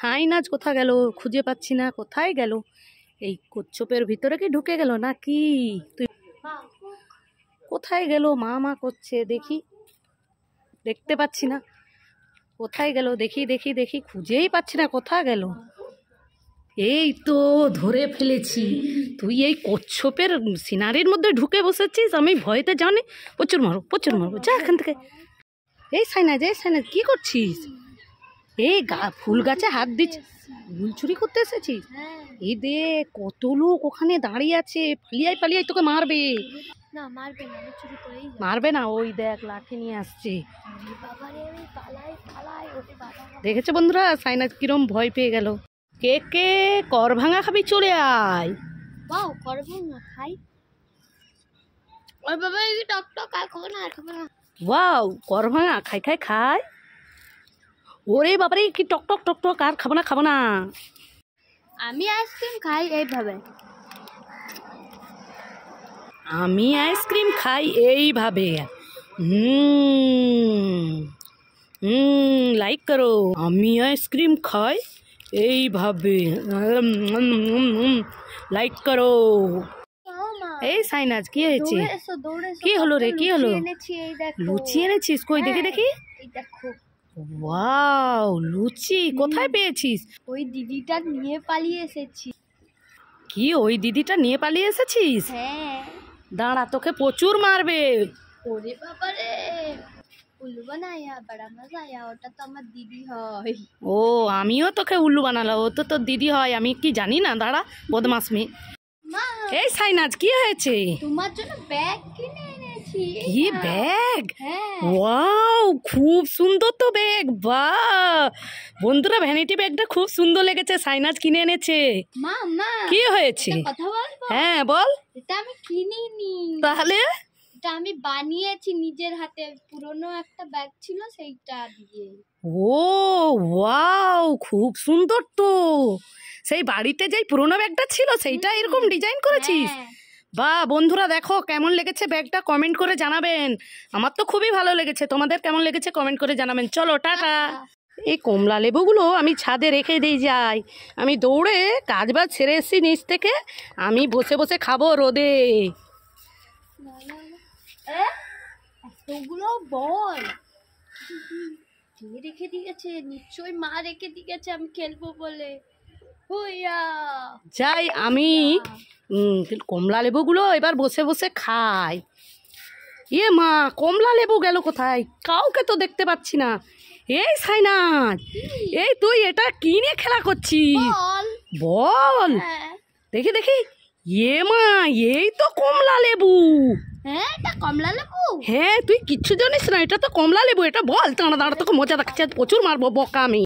সাইনাজ কোথা গেল, খুঁজে পাচ্ছি না, কোথায় গেল? এই কচ্ছপের ভিতরে কি ঢুকে গেল নাকি? তুই কোথায় গেল? মা মা করছে, দেখি, দেখতে পাচ্ছি না। কোথায় গেল? দেখি দেখি দেখি, খুঁজেই পাচ্ছি না, কোথায় গেল? এই তো ধরে ফেলেছি। তুই এই কচ্ছপের সিনারির মধ্যে ঢুকে বসেছিস, আমি ভয়তে জানি। প্রচুর মারবো, যা এখান থেকে। এই সাইনাজ কি করছিস? এই ফুল গাছে হাত দিচ্ছিস, ফুল চুরি করতে এসেছিস? এই দেখ কত লোক ওখানে দাঁড়িয়ে আছে, পালিয়ে তোকে মারবে। না মারবে না, আমি চুরি করেই যাব। মারবে না, ওই দেখ লাঠি নিয়ে আসছে। বাবারে আমি পালাই ওরে বাবা। দেখেছো বন্ধুরা সাইনাজ কিরম ভয় পেয়ে গেল। কে কে কর ভাঙা খাবি? চলে আয়। ওয়াও, কর ভাঙা খাই। ওই বাবা এই টক আর খাবো না। ওয়াও, কর ভাঙা খাই। ওরে বাবারে কি টক আর খাবো না। আমি আইসক্রিম খাই এইভাবে। আমি আইসক্রিম খাই এইভাবে। লাইক করো। আমি আইসক্রিম খাই এইভাবে, লাইক করো। এই সাইনাজ কি হয়েছে? কি হলো রে, কি হলো? লুচি এনেছিস? কই দেখি। ওয়াও, লুচি কোথায় পেয়েছিস? ওই দিদিটা নিয়ে পালিয়ে এসেছি। কি ওই দিদিটা নিয়ে পালিয়ে এসেছিস? হ্যাঁ। দাঁড়া, তোকে প্রচুর মারবে। ওরে বাবারে, উল্লু বানায়া, বড়া মজা আয়া। ওটা তো আমার দিদি হয়। ও, আমিও তোকে উল্লু বানালাম, ও তো তোর দিদি হয়, আমি কি জানি না। দাঁড়া, বদমাস মেয়ে। এই সাইনাজ কি হয়েছে? তোমার জন্য ব্যাগ কিনে এনেছি। কি ব্যাগ? হ্যাঁ। ওয়াও, খুব সুন্দর তো ব্যাগ। বাহ বন্ধুরা, ভ্যানিটি ব্যাগটা খুব সুন্দর লেগেছে, সাইনাজ কিনে এনেছে। মা কি হয়েছে? কথা বলবো? হ্যাঁ বল। এটা আমি কিনিনি, তাহলে? এটা আমি বানিয়েছি নিজের হাতে। পুরনো একটা ব্যাগ ছিল, সেইটা দিয়ে। ও ওয়াও, খুব সুন্দর তো। সেই বাড়িতে যেই পুরোনো ব্যাগটা ছিল সেইটা এরকম ডিজাইন করেছিস? বাহ বন্ধুরা, দেখো কেমন লেগেছে ব্যাগটা, কমেন্ট করে জানাবেন। আমার তো খুবই ভালো লেগেছে, তোমাদের কেমন লেগেছে কমেন্ট করে জানাবেন। চলো টাটা। এই কমলা লেবুগুলো আমি ছাদে রেখে দিয়ে যাই। আমি দৌড়ে কাজবাজ ছেড়ে এসেছি নিচ থেকে, আমি বসে বসে খাবো রোদে। এতগুলো বল কে রেখে দিয়েছে? নিশ্চয়ই মা রেখে দিয়েছে আমি খেলবো বলে। যাই আমি কমলা লেবুগুলো এবার বসে বসে খাই। এ মা, কমলা লেবু গেল কোথায়? কাউকে তো দেখতে পাচ্ছি না। এই সাইনাজ, এই তুই এটা কি নিয়ে খেলা করছিস? বল দেখি। এ মা, এই তো কমলা লেবু। হ্যাঁ, এটা কমলা লেবু। হ্যাঁ, তুই কিচ্ছু জানিস না, এটা তো কমলা লেবু। এটা বল। দাঁড়া, তোকে মজা দেখাচ্ছি, প্রচুর মারবো বকা আমি।